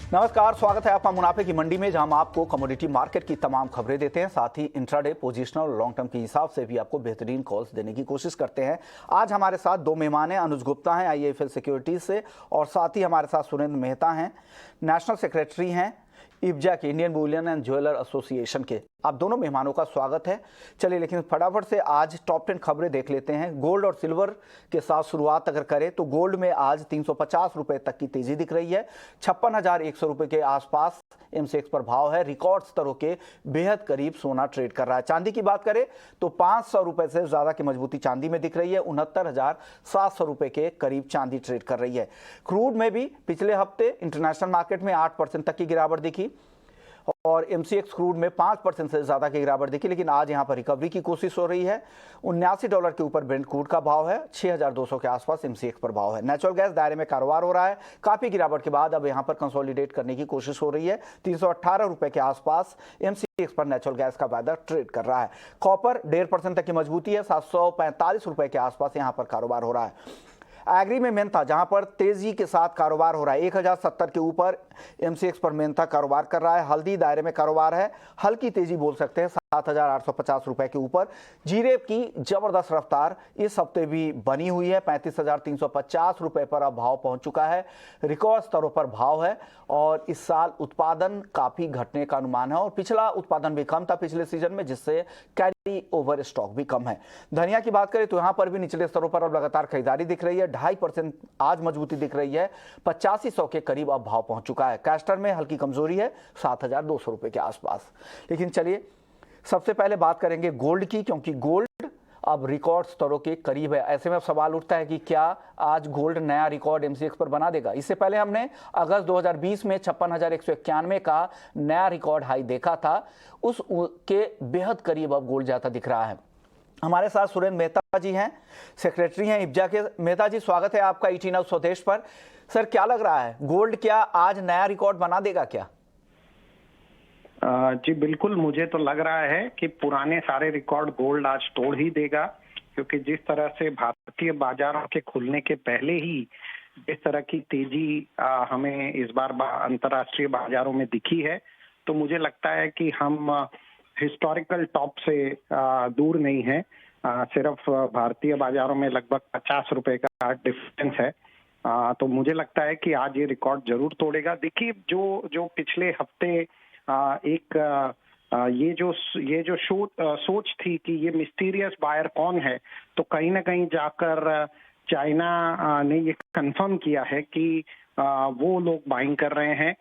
नमस्कार, स्वागत है आपका मुनाफे की मंडी में, जहां हम आपको कमोडिटी मार्केट की तमाम खबरें देते हैं, साथ ही इंट्राडे, पोजिशनल और लॉन्ग टर्म के हिसाब से भी आपको बेहतरीन कॉल्स देने की कोशिश करते हैं। आज हमारे साथ दो मेहमान हैं। अनुज गुप्ता हैं IIFL सिक्योरिटीज से, और साथ ही हमारे साथ सुरेंद्र मेहता हैं, नेशनल सेक्रेटरी हैं इब्जा के, Indian Boolean and jeweller association के। आप दोनों मेहमानों का स्वागत है। चलिए लेकिन फटाफट से आज टॉप 10 खबरें देख लेते हैं। गोल्ड और सिल्वर के साथ शुरुआत अगर करें तो गोल्ड में आज 350 रुपए तक की तेजी दिख रही है। 56,100 रुपए के आसपास MCX पर भाव है। रिकॉर्ड स्तरों के बेहद करीब सोना ट्रेड कर रहा है। चांदी की बात करें तो 500 रुपए से ज्यादा की मजबूती चांदी में दिख रही है। 69,700 रुपए के करीब चांदी ट्रेड कर रही है। क्रूड में भी पिछले हफ्ते इंटरनेशनल मार्केट में 8% तक की गिरावट दिखी और MCX क्रूड में 5% से ज्यादा की गिरावट दिखी, लेकिन आज यहां पर रिकवरी की कोशिश हो रही है। $79 के ऊपर ब्रेंट क्रूड का भाव है। 6,200 के आसपास MCX पर भाव है। नेचुरल गैस दायरे में कारोबार हो रहा है। काफी गिरावट के बाद अब यहां पर कंसोलिडेट करने की कोशिश हो रही है। 318 रुपए के आसपास MCX पर नेचुरल गैस का वायदा ट्रेड कर रहा है। कॉपर 1.5% तक की मजबूती है। 745 रुपए के आसपास यहां पर कारोबार हो रहा है। एग्री में मेंथा जहां पर तेजी के साथ कारोबार हो रहा है, 1070 के ऊपर MCX पर मेंथा कारोबार कर रहा है। हल्दी दायरे में कारोबार है, हल्की तेजी बोल सकते हैं, 7,850 रुपए के ऊपर। जीरे की जबरदस्त रफ्तार इस हफ्ते भी बनी हुई है। 35,350 रुपए पर अब भाव पहुंच चुका है। रिकॉर्ड स्तरों पर भाव है और इस साल उत्पादन काफी घटने का अनुमान है और पिछला उत्पादन भी कम था पिछले सीजन में, जिससे कैरी ओवर स्टॉक भी कम है। धनिया की बात करें तो यहां पर भी निचले स्तरों पर अब लगातार खरीदारी दिख रही है। 2.5% आज मजबूती दिख रही है। 8500 के करीब अब भाव पहुंच चुका है। कैस्टर में हल्की कमजोरी है, 7,200 रुपए के आसपास। लेकिन चलिए सबसे पहले बात करेंगे गोल्ड की, क्योंकि गोल्ड अब रिकॉर्ड स्तरों के करीब है। ऐसे में अब सवाल उठता है कि क्या आज गोल्ड नया रिकॉर्ड MCX पर बना देगा। इससे पहले हमने अगस्त 2020 में 56,191 का नया रिकॉर्ड हाई देखा था। उस के बेहद करीब अब गोल्ड जाता दिख रहा है। हमारे साथ सुरेंद्र मेहता जी हैं, सेक्रेटरी हैं इब्जा के। मेहता जी, स्वागत है आपका ET नाउ स्वदेश पर। सर, क्या लग रहा है, गोल्ड क्या आज नया रिकॉर्ड बना देगा क्या? जी बिल्कुल, मुझे तो लग रहा है कि पुराने सारे रिकॉर्ड गोल्ड आज तोड़ ही देगा, क्योंकि जिस तरह से भारतीय बाजारों के खुलने के पहले ही जिस तरह की तेजी हमें इस बार अंतर्राष्ट्रीय बाजारों में दिखी है, तो मुझे लगता है कि हम हिस्टोरिकल टॉप से दूर नहीं है। सिर्फ भारतीय बाजारों में लगभग 50 रुपए का डिफरेंस है। तो मुझे लगता है कि आज ये रिकॉर्ड जरूर तोड़ेगा। देखिए, जो पिछले हफ्ते ये जो सोच थी कि ये मिस्टीरियस बायर कौन है, तो कहीं ना कहीं जाकर चाइना ने ये कंफर्म किया है कि वो लोग बाइंग कर रहे हैं।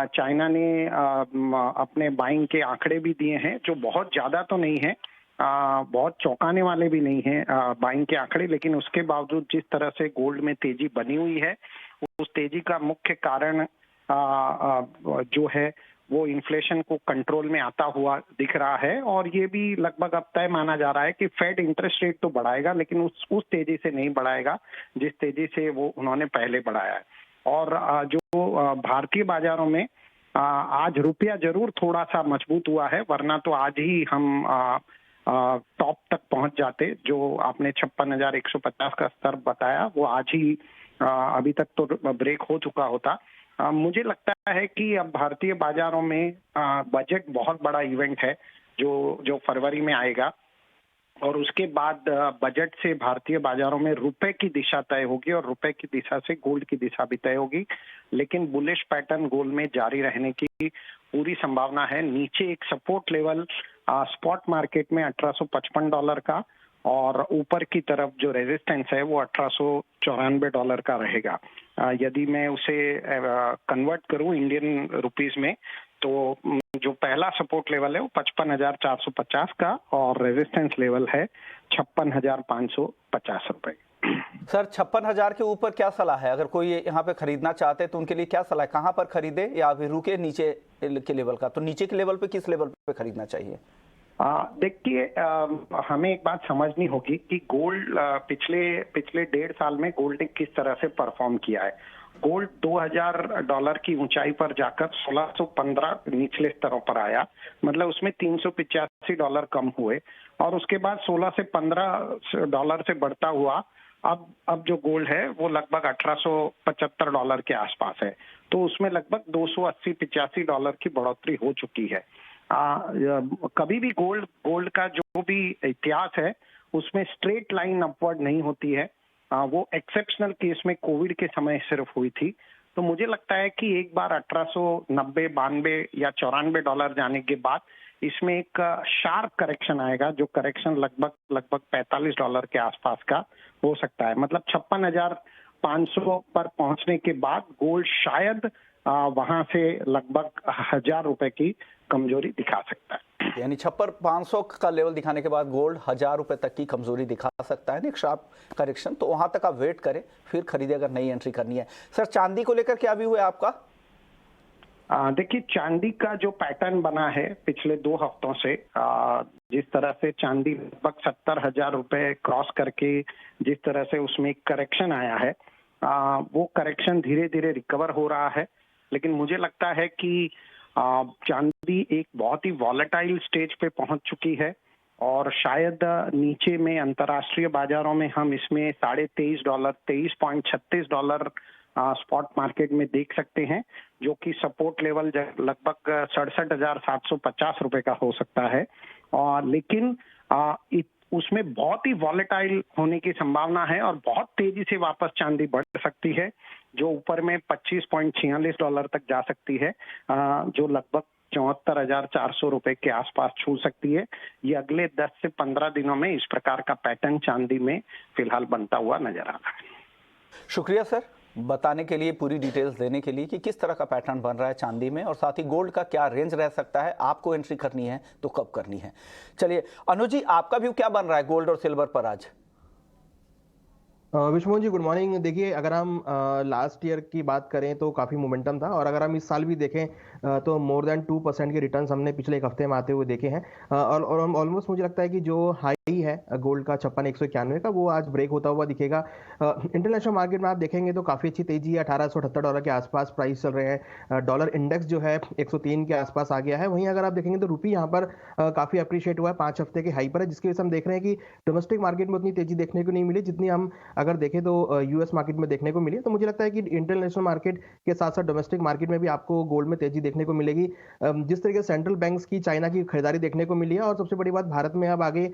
चाइना ने अपने बाइंग के आंकड़े भी दिए हैं, जो बहुत ज्यादा तो नहीं है, बहुत चौंकाने वाले भी नहीं है बाइंग के आंकड़े, लेकिन उसके बावजूद जिस तरह से गोल्ड में तेजी बनी हुई है, उस तेजी का मुख्य कारण जो है वो इन्फ्लेशन को कंट्रोल में आता हुआ दिख रहा है। और ये भी लगभग अब तय माना जा रहा है कि फेड इंटरेस्ट रेट तो बढ़ाएगा, लेकिन उस तेजी से नहीं बढ़ाएगा जिस तेजी से वो उन्होंने पहले बढ़ाया है। और जो भारतीय बाजारों में आज रुपया जरूर थोड़ा सा मजबूत हुआ है, वरना तो आज ही हम टॉप तक पहुंच जाते। जो आपने 56,150 का स्तर बताया, वो आज ही अभी तक तो ब्रेक हो चुका होता। मुझे लगता है कि अब भारतीय बाजारों में बजट बहुत बड़ा इवेंट है जो फरवरी में आएगा, और उसके बाद बजट से भारतीय बाजारों में रुपए की दिशा तय होगी और रुपए की दिशा से गोल्ड की दिशा भी तय होगी। लेकिन बुलिश पैटर्न गोल्ड में जारी रहने की पूरी संभावना है। नीचे एक सपोर्ट लेवल स्पॉट मार्केट में $1855 का, और ऊपर की तरफ जो रेजिस्टेंस है वो $1894 का रहेगा। यदि मैं उसे कन्वर्ट करूं इंडियन रुपीस में, तो जो पहला सपोर्ट लेवल है वो 55,450 का, और रेजिस्टेंस लेवल है 56,550 रुपए। सर, 56,000 के ऊपर क्या सलाह है? अगर कोई यहाँ पे खरीदना चाहते हैं तो उनके लिए क्या सलाह है? कहाँ पर खरीदे, या अभी रुके नीचे के लेवल का? तो नीचे के लेवल पे किस लेवल पे खरीदना चाहिए? देखिए, हमें एक बात समझनी होगी कि गोल्ड पिछले 1.5 साल में गोल्ड ने किस तरह से परफॉर्म किया है। गोल्ड $2,000 की ऊंचाई पर जाकर 1615 निचले स्तरों पर आया, मतलब उसमें $385 कम हुए, और उसके बाद 16 से $15 से बढ़ता हुआ अब जो गोल्ड है वो लगभग $1,875 के आसपास है। तो उसमें लगभग $280-85 की बढ़ोतरी हो चुकी है। कभी भी गोल्ड का जो भी इतिहास है उसमें स्ट्रेट लाइन अपवर्ड नहीं होती है। वो एक्सेप्शनल केस में कोविड के समय सिर्फ हुई थी। तो मुझे लगता है कि एक बार 1890, 92 या $94 जाने के बाद इसमें एक शार्प करेक्शन आएगा, जो करेक्शन लगभग $45 के आसपास का हो सकता है। मतलब 56,500 पर पहुंचने के बाद गोल्ड शायद वहां से लगभग ₹1,000 की कमजोरी दिखा सकता है। यानी 56,500 का लेवल दिखाने के बाद गोल्ड ₹1,000 तक की कमजोरी दिखा सकता है, एक शार्प करेक्शन। तो वहां तक आप वेट करें, फिर खरीदे अगर नई एंट्री करनी है। सर, चांदी को लेकर क्या व्यू है आपका? देखिए, चांदी का जो पैटर्न बना है पिछले 2 हफ्तों से, जिस तरह से चांदी लगभग ₹70,000 क्रॉस करके जिस तरह से उसमें एक करेक्शन आया है, वो करेक्शन धीरे धीरे रिकवर हो रहा है। लेकिन मुझे लगता है कि चांदी एक बहुत ही वॉलेटाइल स्टेज पे पहुंच चुकी है और शायद नीचे में अंतर्राष्ट्रीय बाजारों में हम इसमें $23.5, $23.36 स्पॉट मार्केट में देख सकते हैं, जो कि सपोर्ट लेवल लगभग ₹67,750 का हो सकता है। और लेकिन उसमें बहुत ही वॉलेटाइल होने की संभावना है और बहुत तेजी से वापस चांदी बढ़ सकती है, जो ऊपर में $25.46 तक जा सकती है, जो लगभग ₹74,400 के आसपास छू सकती है। ये अगले 10 से 15 दिनों में इस प्रकार का पैटर्न चांदी में फिलहाल बनता हुआ नजर आ रहा है। शुक्रिया सर, बताने के लिए, पूरी डिटेल्स देने के लिए कि किस तरह का पैटर्न बन रहा है चांदी में, और साथ ही गोल्ड का क्या रेंज रह सकता है, आपको एंट्री करनी है तो कब करनी है। चलिए अनुज जी, आपका व्यू क्या बन रहा है गोल्ड और सिल्वर पर आज? विश्वमोहन जी, गुड मॉर्निंग। देखिए, अगर हम लास्ट ईयर की बात करें तो काफ़ी मोमेंटम था, और अगर हम इस साल भी देखें तो मोर देन 2% के रिटर्न्स हमने पिछले एक हफ्ते में आते हुए देखे हैं। और ऑलमोस्ट मुझे लगता है कि जो हाई है गोल्ड का 56,191 का, वो आज ब्रेक होता हुआ दिखेगा। इंटरनेशनल मार्केट में आप देखेंगे तो काफ़ी अच्छी तेजी है, $1,878 के आसपास प्राइस चल रहे हैं। डॉलर इंडेक्स जो है 103 के आसपास आ गया है। वहीं अगर आप देखेंगे तो रुपी यहाँ पर काफ़ी अप्रिशिएट हुआ है, 5 हफ्ते के हाई पर है, जिसकी वजह से हम देख रहे हैं कि डोमेस्टिक मार्केट में उतनी तेजी देखने को नहीं मिली जितनी हम अगर देखें तो यूएस मार्केट में देखने को मिली। तो मुझे लगता है कि इंटरनेशनल मार्केट के साथ साथ डोमेस्टिक मार्केट में भी आपको गोल्ड में तेजी देखने को मिलेगी। जिस तरीके से सेंट्रल बैंक्स की चाइना की खरीदारी देखने को मिली है, और सबसे बड़ी बात, भारत में अब आगे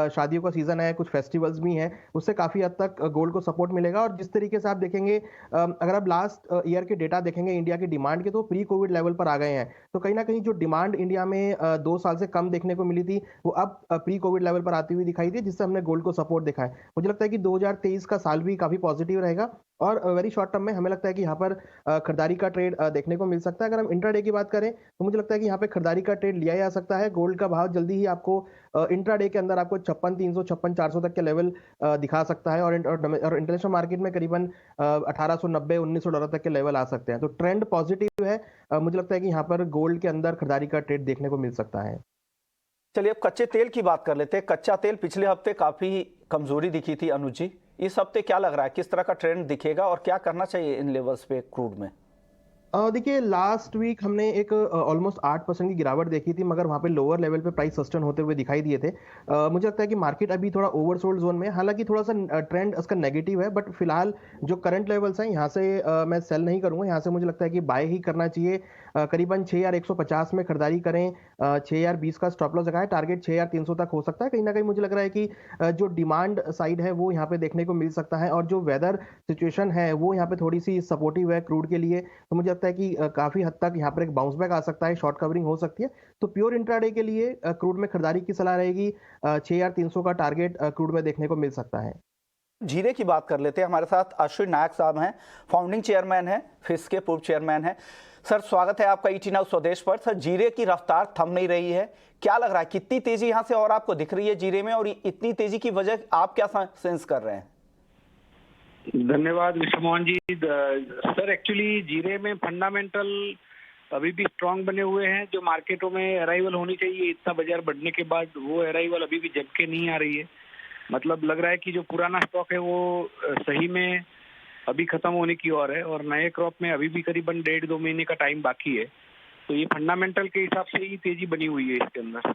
शादियों का सीजन है, कुछ फेस्टिवल्स भी हैं, उससे काफ़ी हद तक गोल्ड को सपोर्ट मिलेगा। और जिस तरीके से आप देखेंगे, अगर आप लास्ट ईयर के डेटा देखेंगे इंडिया की डिमांड के, तो प्री कोविड लेवल पर आ गए हैं। तो कहीं ना कहीं जो डिमांड इंडिया में 2 साल से कम देखने को मिली थी, वो अब प्री कोविड लेवल पर आती हुई दिखाई दी, जिससे हमने गोल्ड को सपोर्ट देखा है। मुझे लगता है कि 2023 का साल भी काफ़ी पॉजिटिव रहेगा, और वेरी शॉर्ट टर्म में हमें लगता है कि यहाँ पर खरीदारी का ट्रेड देखने को मिल सकता है। अगर हम इंट्राडे की बात करें तो मुझे लगता है कि यहाँ पे खरीदारी का ट्रेड लिया जा सकता है। गोल्ड का भाव जल्दी ही आपको इंट्राडे के अंदर आपको 56,300, 56,400 तक के लेवल दिखा सकता है, और इंटरनेशनल मार्केट में करीबन $1,890, $1,900 तक के लेवल आ सकते हैं। तो ट्रेंड पॉजिटिव है। मुझे लगता है कि यहाँ पर गोल्ड के अंदर खरीदारी का ट्रेड देखने को मिल सकता है। चलिए अब कच्चे तेल की बात कर लेते हैं। कच्चा तेल पिछले हफ्ते काफी कमजोरी दिखी थी अनुज जी, इस हफ्ते क्या लग रहा है, किस तरह का ट्रेंड दिखेगा और क्या करना चाहिए इन लेवल्स पे क्रूड में? देखिए, लास्ट वीक हमने एक ऑलमोस्ट 8% की गिरावट देखी थी, मगर वहाँ पे लोअर लेवल पे प्राइस सस्टेन होते हुए दिखाई दिए थे। मुझे लगता है कि मार्केट अभी थोड़ा ओवरसोल्ड जोन में है, हालांकि थोड़ा सा ट्रेंड उसका नेगेटिव है, बट फिलहाल जो करंट लेवल्स हैं यहाँ से मैं सेल नहीं करूँगा। यहाँ से मुझे लगता है कि बाय ही करना चाहिए। करीबन 6,150 में खरीदारी करें, 6,020 का स्टॉप लॉस लगाएं, टारगेट 6,300 तक हो सकता है। कहीं ना कहीं मुझे लग रहा है कि जो डिमांड साइड है वो यहाँ पे देखने को मिल सकता है, और जो वेदर सिचुएशन है वो यहाँ पे थोड़ी सी सपोर्टिव है क्रूड के लिए। तो मुझे लगता है कि काफी हद तक यहाँ पर एक बाउंस बैक आ सकता है, शॉर्ट कवरिंग हो सकती है। तो प्योर इंट्राडे के लिए क्रूड में खरीदारी की सलाह रहेगी। 6,300 का टारगेट क्रूड में देखने को मिल सकता है। जीरे की बात कर लेते हैं। हमारे साथ अश्विन नायक साहब हैं, फाउंडिंग चेयरमैन हैं, फिस के पूर्व चेयरमैन हैं। सर, स्वागत है आपका ईटी नाउ स्वदेश पर। सर, जीरे की रफ्तार थम नहीं रही है, क्या लग रहा है कितनी तेजी यहाँ से और आपको दिख रही है जीरे में, और इतनी तेजी की वजह आप क्या सेंस कर रहे हैं? धन्यवाद विश्वमोहन जी। सर, एक्चुअली जीरे में फंडामेंटल अभी भी स्ट्रांग बने हुए हैं। जो मार्केटों में अराइवल होनी चाहिए इतना बाजार बढ़ने के बाद, वो अराइवल अभी भी जम के नहीं आ रही है। मतलब लग रहा है कि जो पुराना स्टॉक है वो सही में अभी खत्म होने की ओर है, और नए क्रॉप में अभी भी करीबन 1.5-2 महीने का टाइम बाकी है। तो ये फंडामेंटल के हिसाब से ही तेजी बनी हुई है इसके अंदर।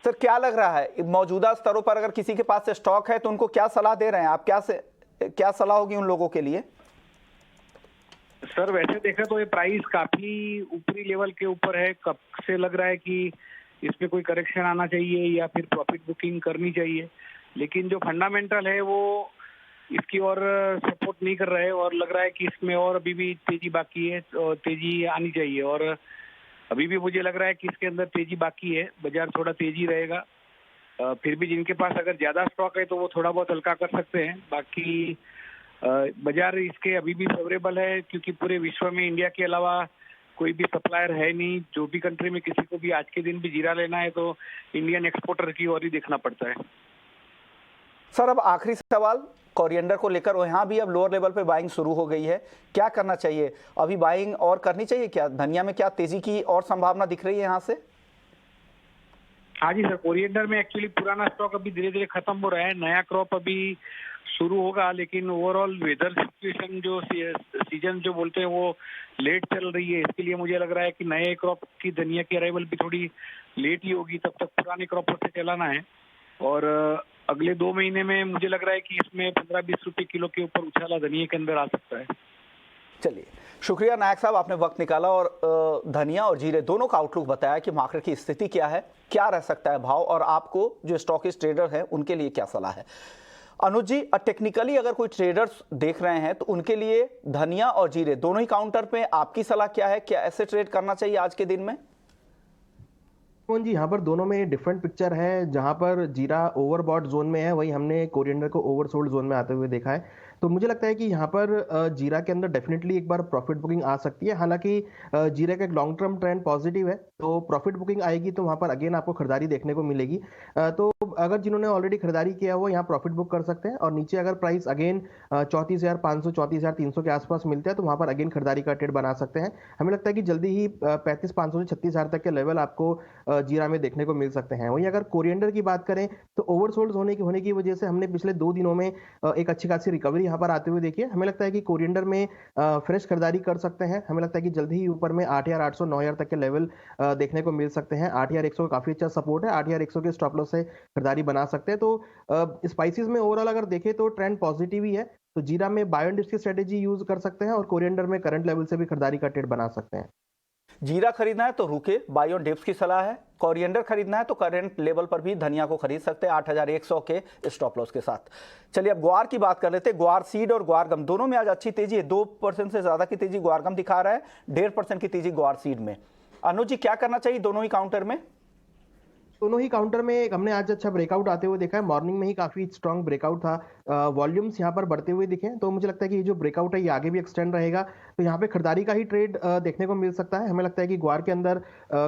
सर, क्या लग रहा है मौजूदा स्तरों पर अगर किसी के पास स्टॉक है तो उनको क्या सलाह दे रहे हैं आप, क्या सलाह होगी उन लोगों के लिए? सर वैसे देखा तो ये प्राइस काफी ऊपरी लेवल के ऊपर है। कब से लग रहा है कि इसमें कोई करेक्शन आना चाहिए या फिर प्रॉफिट बुकिंग करनी चाहिए, लेकिन जो फंडामेंटल है वो इसकी और सपोर्ट नहीं कर रहा है और लग रहा है कि इसमें और अभी भी तेजी बाकी है और तेजी आनी चाहिए। और अभी भी मुझे लग रहा है कि इसके अंदर तेजी बाकी है, बाजार थोड़ा तेजी रहेगा। फिर भी जिनके पास अगर ज्यादा स्टॉक है तो वो थोड़ा बहुत हल्का कर सकते हैं। बाकी बाजार इसके अभी भी फेवरेबल है क्योंकि पूरे विश्व में इंडिया के अलावा कोई भी सप्लायर है नहीं। जो भी कंट्री में किसी को भी आज के दिन भी जीरा लेना है तो इंडियन एक्सपोर्टर की ओर ही देखना पड़ता है। सर अब आखिरी सवाल कोरिएंडर को लेकर, यहाँ भी अब लोअर लेवल पे बाइंग शुरू हो गई है, क्या करना चाहिए? अभी बाइंग और करनी चाहिए क्या? धनिया में क्या तेजी की और संभावना दिख रही है यहाँ से? हाँ जी सर, कोरिएंडर में एक्चुअली पुराना स्टॉक अभी धीरे धीरे खत्म हो रहा है, नया क्रॉप अभी शुरू होगा, लेकिन ओवरऑल वेदर सिचुएशन जो सीजन जो बोलते हैं वो लेट चल रही है। इसके लिए मुझे लग रहा है कि नए क्रॉप की धनिया की अराइवल भी थोड़ी लेट ही होगी, तब तक पुराने क्रॉप से चलाना है। और अगले 2 महीने में मुझे लग रहा है कि इसमें 15-20 रुपए किलो के ऊपर उछाला धनिया के अंदर आ सकता है। चलिए, शुक्रिया नायक साहब, आपने वक्त निकाला और धनिया और जीरे दोनों का आउटलुक बताया कि मार्केट की स्थिति क्या है, क्या रह सकता है भाव, और आपको जो स्टॉकिस्ट ट्रेडर हैं उनके लिए क्या सलाह है। अनुज जी, टेक्निकली अगर कोई ट्रेडर्स देख रहे हैं तो उनके लिए धनिया और जीरे दोनों ही काउंटर पे आपकी सलाह क्या है? क्या ऐसे ट्रेड करना चाहिए आज के दिन में? जी, यहाँ पर दोनों में डिफरेंट पिक्चर है। जहाँ पर जीरा ओवरबॉट जोन में है, वही हमने कोरिएंडर को ओवरसोल्ड जोन में आते हुए देखा है। तो मुझे लगता है कि यहाँ पर जीरा के अंदर डेफिनेटली एक बार प्रॉफिट बुकिंग आ सकती है। हालांकि जीरा का एक लॉन्ग टर्म ट्रेंड पॉजिटिव है, तो प्रॉफिट बुकिंग आएगी तो वहाँ पर अगेन आपको खरीदारी देखने को मिलेगी। तो अगर जिन्होंने ऑलरेडी खरीदारी किया हो यहाँ प्रॉफिट बुक कर सकते हैं, और नीचे अगर प्राइस अगेन 34,500 34,300 के आसपास मिलता है तो वहाँ पर अगेन खरीदारी का ट्रेड बना सकते हैं। हमें लगता है कि जल्दी ही 35,500 से 36,000 तक के लेवल आपको जीरा में देखने को मिल सकते हैं। वहीं अगर कोरिएंडर की बात करें तो ओवरसोल्ड होने की वजह से हमने पिछले 2 दिनों में एक अच्छी खासी रिकवरी यहाँ पर आते हुए देखिए। हमें लगता है कि कोरिएंडर में फ्रेश खरीदारी कर सकते हैं। हमें लगता है कि जल्दी ही ऊपर में 8,800 9,000 तक के लेवल देखने को मिल सकते हैं। 8,100 का काफी अच्छा सपोर्ट है, 8,100 के स्टॉप लॉस से खरीदारी बना सकते हैं। तो स्पाइसेस में ओवरऑल अगर देखें तो ट्रेंड पॉजिटिव ही है। तो जीरा में बाय एंड डिप्स की स्ट्रेटेजी यूज कर सकते हैं और कोरिएंडर में करंट लेवल से भी खरीदारी का ट्रेड बना सकते हैं। जीरा खरीदना है तो रुके, बाय ऑन डिप्स की सलाह है। कोरिएंडर खरीदना है तो करंट लेवल पर भी धनिया को खरीद सकते हैं 8,100 के स्टॉप लॉस के साथ। चलिए अब ग्वार की बात कर लेते हैं। ग्वार सीड और ग्वार गम दोनों में आज अच्छी तेजी है। 2% से ज्यादा की तेजी ग्वार गम दिखा रहा है, 1.5% की तेजी ग्वार सीड में। अनुज जी, क्या करना चाहिए दोनों ही काउंटर में? दोनों ही काउंटर में हमने आज अच्छा ब्रेकआउट आते हुए देखा है। मॉर्निंग में ही काफी स्ट्रांग ब्रेकआउट था, वॉल्यूम्स यहाँ पर बढ़ते हुए दिखे। तो मुझे लगता है कि ये जो ब्रेकआउट है ये आगे भी एक्सटेंड रहेगा, तो यहाँ पे खरीदारी का ही ट्रेड देखने को मिल सकता है। हमें लगता है कि ग्वार के अंदर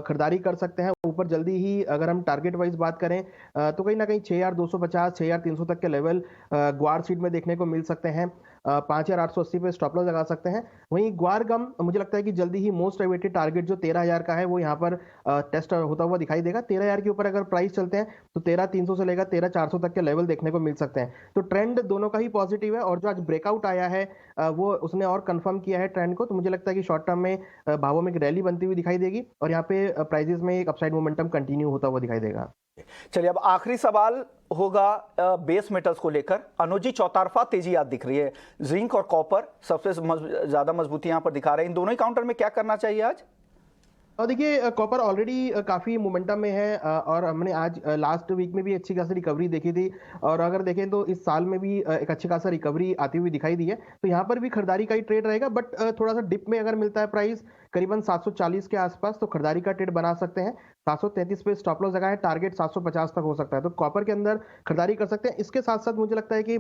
खरीदारी कर सकते हैं ऊपर जल्दी ही। अगर हम टारगेट वाइज बात करें तो कहीं ना कहीं 6,250 6,300 तक के लेवल ग्वार सीड में देखने को मिल सकते हैं। 5,880 पे स्टॉप लॉस लगा सकते हैं। वहीं ग्वार गम मुझे लगता है कि जल्दी ही मोस्ट अवेटेड टारगेट जो 13,000 का है वो यहाँ पर टेस्ट होता हुआ दिखाई देगा। 13,000 के ऊपर अगर प्राइस चलते हैं तो 13,300 से लेकर 13,400 तक के लेवल देखने को मिल सकते हैं। तो ट्रेंड दोनों का ही पॉजिटिव है, और जो आज ब्रेकआउट आया है वो उसने और कंफर्म किया है ट्रेंड को। तो मुझे लगता है कि शॉर्ट टर्म में भावों में एक रैली बनती हुई दिखाई देगी और यहाँ पे प्राइजेस में एक अपसाइड मोमेंटम कंटिन्यू होता हुआ दिखाई देगा। चलिए अब आखिरी सवाल होगा बेस मेटल्स को लेकर। अनुज जी, चौतरफा तेजी आज दिख रही है। जिंक और कॉपर सबसे ज्यादा मजबूती यहां पर दिखा रहे हैं। इन दोनों ही काउंटर में क्या करना चाहिए आज? और देखिए कॉपर ऑलरेडी काफ़ी मोमेंटम में है, और हमने आज लास्ट वीक में भी अच्छी खासी रिकवरी देखी थी, और अगर देखें तो इस साल में भी एक अच्छी खासा रिकवरी आती हुई दिखाई दी है। तो यहाँ पर भी खरीदारी का ही ट्रेड रहेगा, बट थोड़ा सा डिप में अगर मिलता है प्राइस करीबन 740 के आसपास तो खरीदारी का ट्रेड बना सकते हैं। 733 पे स्टॉप लॉस लगा है, टारगेट 750 तक हो सकता है, तो कॉपर के अंदर खरीदारी कर सकते हैं। इसके साथ साथ मुझे लगता है कि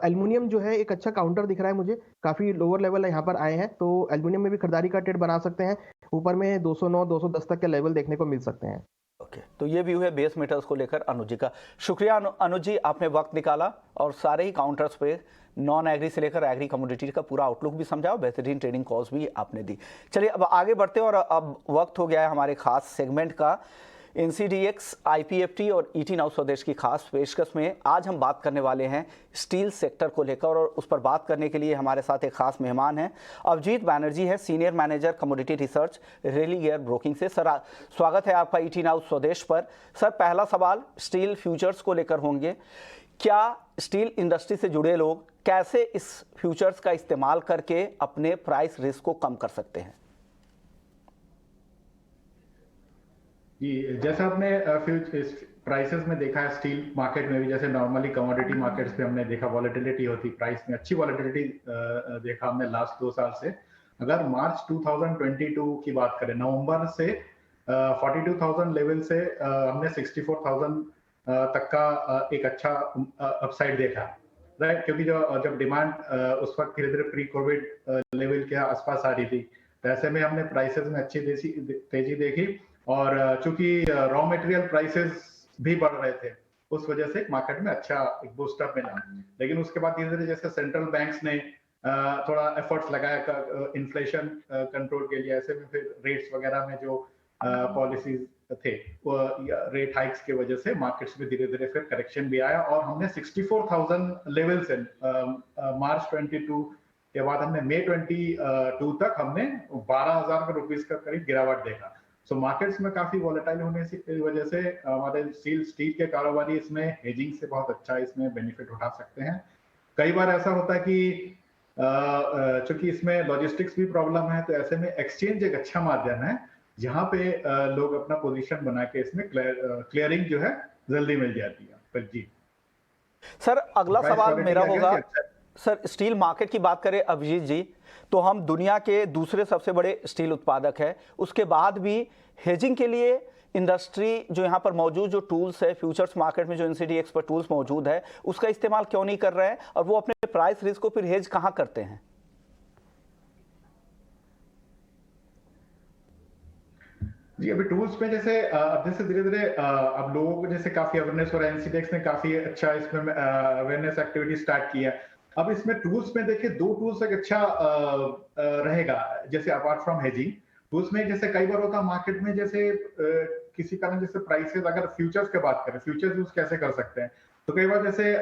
एल्युमिनियम जो है एक अच्छा काउंटर दिख रहा है मुझे, काफ़ी लोअर लेवल यहाँ पर आए हैं, तो एल्युमिनियम में भी खरीदारी का ट्रेड बना सकते हैं। ऊपर में 209 210 तक के लेवल देखने को मिल सकते हैं। ओके, तो ये व्यू है बेस मेटल्स को लेकर अनुज जी का। शुक्रिया अनुज जी, आपने वक्त निकाला और सारे ही काउंटर्स पे नॉन एग्री से लेकर एग्री कमोडिटी का पूरा आउटलुक भी समझा और बेहतरीन ट्रेडिंग कॉल्स भी आपने दी। चलिए अब आगे बढ़ते हैं और अब वक्त हो गया है हमारे खास सेगमेंट का। NCDX, IPFT और ET नाउ स्वदेश की खास पेशकश में आज हम बात करने वाले हैं स्टील सेक्टर को लेकर, और उस पर बात करने के लिए हमारे साथ एक खास मेहमान हैं। अभिजीत बैनर्जी है, सीनियर मैनेजर कमोडिटी रिसर्च, रेली गियर ब्रोकिंग से। सर, स्वागत है आपका ET नाउ स्वदेश पर। सर, पहला सवाल स्टील फ्यूचर्स को लेकर होंगे। क्या स्टील इंडस्ट्री से जुड़े लोग कैसे इस फ्यूचर्स का इस्तेमाल करके अपने प्राइस रिस्क को कम कर सकते हैं? जी, जैसा आपने प्राइसेस में देखा है स्टील मार्केट में भी, जैसे नॉर्मली कमोडिटी मार्केट्स पे हमने देखा वॉलेटिलिटी होती, प्राइस में अच्छी वॉलेटिलिटी देखा हमने लास्ट 2 साल से। अगर मार्च 2022 की बात करें, नवंबर से 42,000 लेवल से हमने 64,000 तक का एक अच्छा अपसाइड देखा, राइट? क्योंकि जब डिमांड उस वक्त धीरे धीरे प्री कोविड लेवल के आसपास आ रही थी, तो ऐसे में हमने प्राइसेस में अच्छी तेजी देखी। और चूंकि रॉ मटेरियल प्राइसेस भी बढ़ रहे थे, उस वजह से मार्केट में अच्छा एक बूस्टअप मिला। लेकिन उसके बाद धीरे धीरे जैसे सेंट्रल बैंक्स ने थोड़ा एफर्ट्स लगाया इन्फ्लेशन कंट्रोल के लिए, ऐसे में फिर रेट्स वगैरह में जो पॉलिसीज थे, वो रेट हाइक्स की वजह से मार्केट्स में धीरे धीरे फिर करेक्शन भी आया। और हमने 64,000 लेवल से मार्च 22 के बाद हमने मई 22 तक हमने 12,000 रुपीस का करीब गिरावट देखा। सो मार्केट्स में काफी वॉलेटाइल होने की वजह से हमारे स्टील के कारोबारी इसमें हेजिंग से बहुत अच्छा इसमें बेनिफिट उठा सकते हैं। कई बार ऐसा होता है कि चूंकि इसमें लॉजिस्टिक्स भी प्रॉब्लम है, तो ऐसे में एक्सचेंज एक अच्छा माध्यम है जहां पे लोग अपना पोजीशन बना के इसमें क्लियरिंग जो है जल्दी मिल जाती है। पर जी सर, अगला सवाल मेरा होगा, सर स्टील मार्केट की बात करें अभिजीत जी, तो हम दुनिया के दूसरे सबसे बड़े स्टील उत्पादक है, उसके बाद भी हेजिंग के लिए इंडस्ट्री जो यहाँ पर मौजूद जो टूल्स है फ्यूचर्स मार्केट में, जो NCDX पर टूल्स मौजूद है, उसका इस्तेमाल क्यों नहीं कर रहे हैं, और वो अपने प्राइस रिस्क को फिर हेज कहाँ करते हैं? जी, अभी टूल्स में जैसे धीरे धीरे अब लोगों को जैसे काफी अवेयरनेस, और NCDX ने काफी अच्छा इसमें अवेयरनेस एक्टिविटी स्टार्ट की है। अब इसमें टूल्स में देखिए 2 टूल्स एक अच्छा रहेगा, जैसे अपार्ट फ्रॉम हेजिंग टूल्स में जैसे कई बार होता है मार्केट में, जैसे किसी कारण जैसे प्राइसेस, अगर फ्यूचर्स की बात करें, फ्यूचर्स यूज कैसे कर सकते हैं, तो कई बार जैसे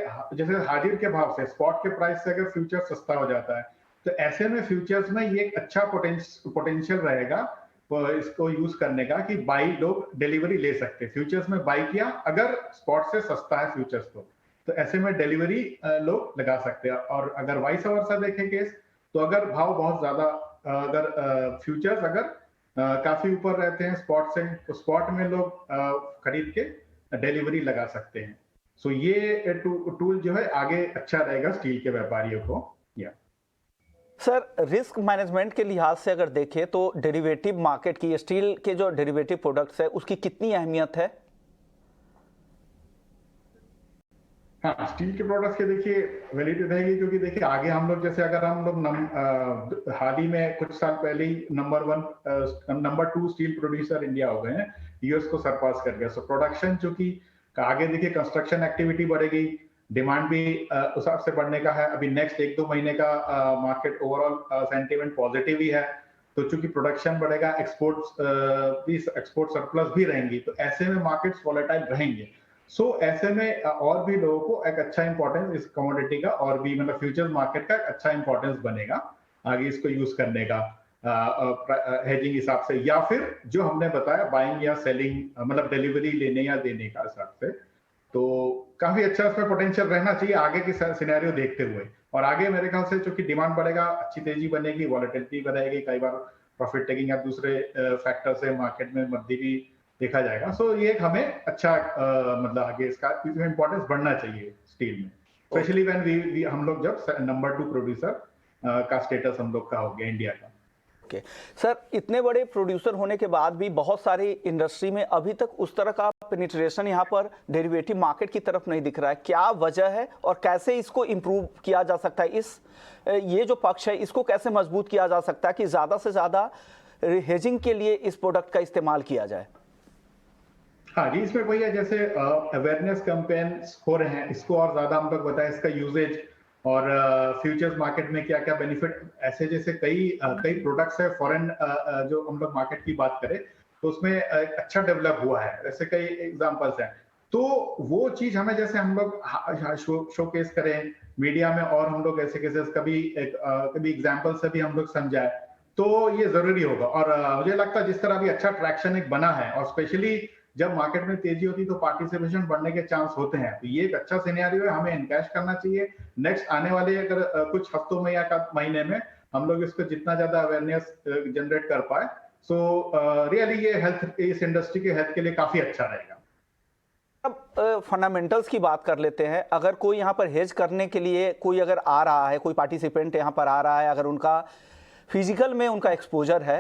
हाजिर के भाव से स्पॉट के प्राइस से अगर फ्यूचर सस्ता हो जाता है, तो ऐसे में फ्यूचर्स में ये एक अच्छा पोटेंशियल रहेगा इसको यूज करने का, कि बाई लोग डिलीवरी ले सकते हैं। फ्यूचर्स में बाई किया, अगर स्पॉट से सस्ता है फ्यूचर्स तो ऐसे में डिलीवरी लोग लगा सकते हैं। और अगर वाइस वर्सा देखें केस, तो अगर भाव बहुत ज्यादा, अगर फ्यूचर्स अगर काफी ऊपर रहते हैं स्पॉट से, तो स्पॉट में लोग खरीद के डिलीवरी लगा सकते हैं। सो ये टूल जो है आगे अच्छा रहेगा स्टील के व्यापारियों को। या सर, रिस्क मैनेजमेंट के लिहाज से अगर देखें तो डेरिवेटिव मार्केट की, स्टील के जो डेरिवेटिव प्रोडक्ट्स है, उसकी कितनी अहमियत है? हाँ, स्टील के प्रोडक्ट्स के देखिए वैलिडिटी रहेगी, क्योंकि देखिए आगे हम लोग जैसे अगर हम लोग हाल ही में कुछ साल पहले ही नंबर 2 स्टील प्रोड्यूसर इंडिया हो गए हैं, यूएस को सरपास कर गया। सो प्रोडक्शन चूंकि आगे देखिए कंस्ट्रक्शन एक्टिविटी बढ़ेगी, डिमांड भी उस हिसाब से बढ़ने का है। अभी नेक्स्ट 1-2 महीने का मार्केट ओवरऑल सेंटीमेंट पॉजिटिव ही है, तो चूंकि प्रोडक्शन बढ़ेगा, एक्सपोर्ट सरप्लस भी रहेंगी, तो ऐसे में मार्केट्स वॉलेटाइल रहेंगे। सो ऐसे में और भी लोगों को एक अच्छा इंपॉर्टेंस इस कमोडिटी का, और भी मतलब फ्यूचर्स मार्केट का एक अच्छा इंपॉर्टेंस बनेगा आगे इसको यूज करने का हेजिंग हिसाब से, या फिर जो हमने बताया बाइंग या सेलिंग, मतलब डिलीवरी लेने या देने का हिसाब से। तो काफी अच्छा उसमें पोटेंशियल रहना चाहिए आगे की सिनेरियो देखते हुए। और आगे मेरे ख्याल से चूंकि डिमांड बढ़ेगा, अच्छी तेजी बनेगी, वॉलेटिलिटी बढ़ेगी, कई बार प्रॉफिट टेकिंग या दूसरे फैक्टर से मार्केट में मद्दी भी देखा जाएगा। सो ये हमें अच्छा मतलब आगे इसका इंपॉर्टेंस बढ़ना चाहिए स्टील में, स्पेशली व्हेन हम लोग जब नंबर 2 प्रोड्यूसर का स्टेटस हम लोग का हो गया इंडिया का। ओके सर, इतने बड़े प्रोड्यूसर होने के बाद भी बहुत सारी इंडस्ट्री में अभी तक उस तरह का पेनिट्रेशन यहाँ पर डेरिवेटिव मार्केट की तरफ नहीं दिख रहा है, क्या वजह है और कैसे इसको इम्प्रूव किया जा सकता है? ये जो पक्ष है इसको कैसे मजबूत किया जा सकता है कि ज़्यादा से ज़्यादा हेजिंग के लिए इस प्रोडक्ट का इस्तेमाल किया जाए? हाँ जी, इसमें वही है, जैसे अवेयरनेस कैंपेन्स हो रहे हैं, इसको और ज्यादा हम लोग बताएं, इसका यूजेज और फ्यूचर्स मार्केट में क्या क्या बेनिफिट, ऐसे जैसे कई प्रोडक्ट्स है फॉरेन, जो हम लोग मार्केट की बात करें तो उसमें अच्छा डेवलप हुआ है, ऐसे कई एग्जांपल्स हैं। तो वो चीज हमें जैसे हम लोग शोकेस करें मीडिया में, और हम लोग ऐसे केसेस कभी एग्जांपल से भी हम लोग समझाए, तो ये जरूरी होगा। और मुझे लगता है जिस तरह अभी अच्छा ट्रैक्शन एक बना है, और स्पेशली जब मार्केट में तेजी होती है तो पार्टिसिपेशन बढ़ने के चांस होते हैं। तो ये एक अच्छा सिनेरियो है, हमें इनकैश करना चाहिए। नेक्स्ट आने वाले अगर कुछ हफ्तों में या महीने में हम लोग इसको जितना ज्यादा अवेयरनेस जनरेट कर पाए, सो रियली ये हेल्थ, इस इंडस्ट्री के हेल्थ के लिए काफी अच्छा रहेगा। अब फंडामेंटल्स की बात कर लेते हैं। अगर कोई यहाँ पर हेज करने के लिए कोई अगर आ रहा है, कोई पार्टिसिपेंट यहाँ पर आ रहा है, अगर उनका फिजिकल में उनका एक्सपोजर है,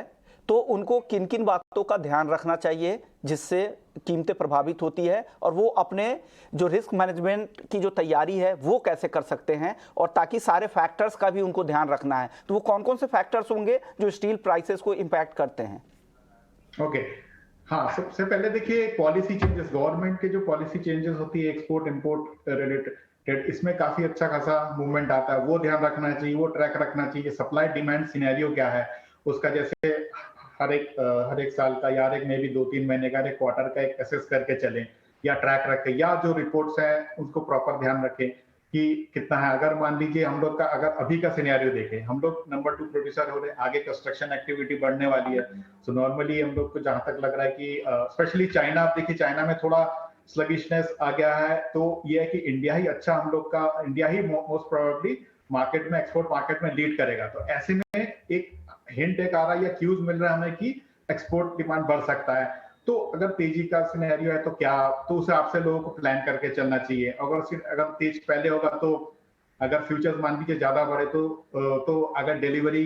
तो उनको किन किन बातों का ध्यान रखना चाहिए जिससे कीमतें प्रभावित होती है, और वो अपने जो रिस्क मैनेजमेंट की जो तैयारी है वो कैसे कर सकते हैं, और ताकि सारे फैक्टर्स का भी उनको ध्यान रखना है, तो वो कौन कौन से फैक्टर्स होंगे जो स्टील प्राइसेस को इम्पैक्ट करते हैं? ओके, हाँ, सबसे पहले देखिए पॉलिसी चेंजेस, गवर्नमेंट के जो पॉलिसी चेंजेस होती है एक्सपोर्ट इंपोर्ट रिलेटेड, इसमें काफी अच्छा खासा मूवमेंट आता है, वो ध्यान रखना चाहिए, वो ट्रैक रखना चाहिए। सप्लाई डिमांड सिनेरियो क्या है उसका, जैसे हर एक साल का या हर एक में भी 2-3 महीने का, एक क्वार्टर का एक असेस करके चलें या ट्रैक रखें, या जो रिपोर्ट्स है उसको प्रॉपर ध्यान रखें कि कितना है। अगर मान लीजिए हम लोग का अगर अभी का सिनेरियो देखें, हम लोग नंबर 2 प्रोड्यूसर हो रहे हैं, आगे कंस्ट्रक्शन एक्टिविटी बढ़ने वाली है, सो नॉर्मली हम लोग को जहां तक लग रहा है कि स्पेशली चाइना, आप देखिए चाइना में थोड़ा स्लगिशनेस आ गया है, तो ये है कि इंडिया ही अच्छा, हम लोग का इंडिया ही मोस्ट प्रोबेबली मार्केट में, एक्सपोर्ट मार्केट में लीड करेगा। तो ऐसे में एक हिंट एक आ रहा है या क्यूज मिल रहा है हमें कि एक्सपोर्ट डिमांड बढ़ सकता है। तो अगर तेजी का सिनेरियो है तो क्या, तो उस हिसाब से लोगों को प्लान करके चलना चाहिए। अगर तेज पहले होगा तो अगर फ्यूचर्स मान लीजिए ज्यादा बढ़े तो अगर डिलीवरी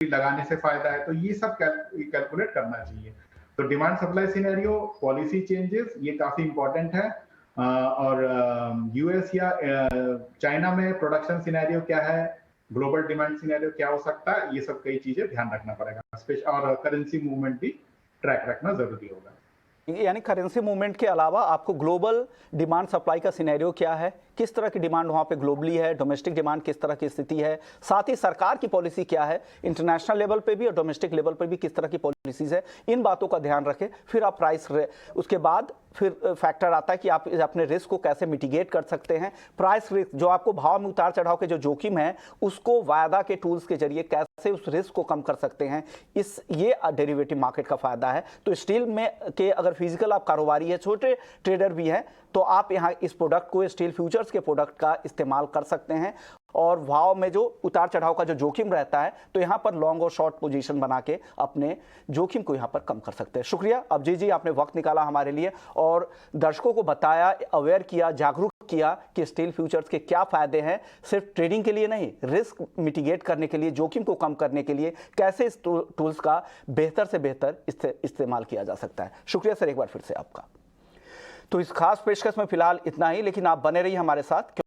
लगाने से फायदा है, तो ये सब कैलकुलेट करना चाहिए। तो demand supply scenario, policy changes, ये काफी इंपॉर्टेंट है। और यूएस या चाइना में प्रोडक्शन सिनेरियो क्या है, ग्लोबल डिमांड सिनेरियो क्या हो सकता है, ये सब कई चीजें ध्यान रखना पड़ेगा। और करेंसी मूवमेंट भी ट्रैक रखना जरूरी होगा। यानी करेंसी मूवमेंट के अलावा आपको ग्लोबल डिमांड सप्लाई का सिनेरियो क्या है, किस तरह की डिमांड वहाँ पे ग्लोबली है, डोमेस्टिक डिमांड किस तरह की स्थिति है, साथ ही सरकार की पॉलिसी क्या है, इंटरनेशनल लेवल पे भी और डोमेस्टिक लेवल पे भी किस तरह की पॉलिसीज है, इन बातों का ध्यान रखें। फिर आप उसके बाद फिर फैक्टर आता है कि आप अपने रिस्क को कैसे मिटिगेट कर सकते हैं। प्राइस रिस्क, जो आपको भाव में उतार चढ़ाव के जो जोखिम है, उसको वायदा के टूल्स के जरिए कैसे उस रिस्क को कम कर सकते हैं, ये डेरिवेटिव मार्केट का फायदा है। तो स्टील में के अगर फिजिकल आप कारोबारी है, छोटे ट्रेडर भी हैं, तो आप यहाँ इस प्रोडक्ट को, स्टील फ्यूचर्स के प्रोडक्ट का इस्तेमाल कर सकते हैं। और भाव में जो उतार चढ़ाव का जो जोखिम रहता है, तो यहाँ पर लॉन्ग और शॉर्ट पोजीशन बना के अपने जोखिम को यहाँ पर कम कर सकते हैं। शुक्रिया अभिजीत जी, आपने वक्त निकाला हमारे लिए और दर्शकों को बताया, अवेयर किया, जागरूक किया कि स्टील फ्यूचर्स के क्या फायदे हैं। सिर्फ ट्रेडिंग के लिए नहीं, रिस्क मिटिगेट करने के लिए, जोखिम को कम करने के लिए कैसे इस टूल्स का बेहतर से बेहतर इस्तेमाल किया जा सकता है। शुक्रिया सर एक बार फिर से आपका। तो इस खास पेशकश में फिलहाल इतना ही, लेकिन आप बने रहिए हमारे साथ।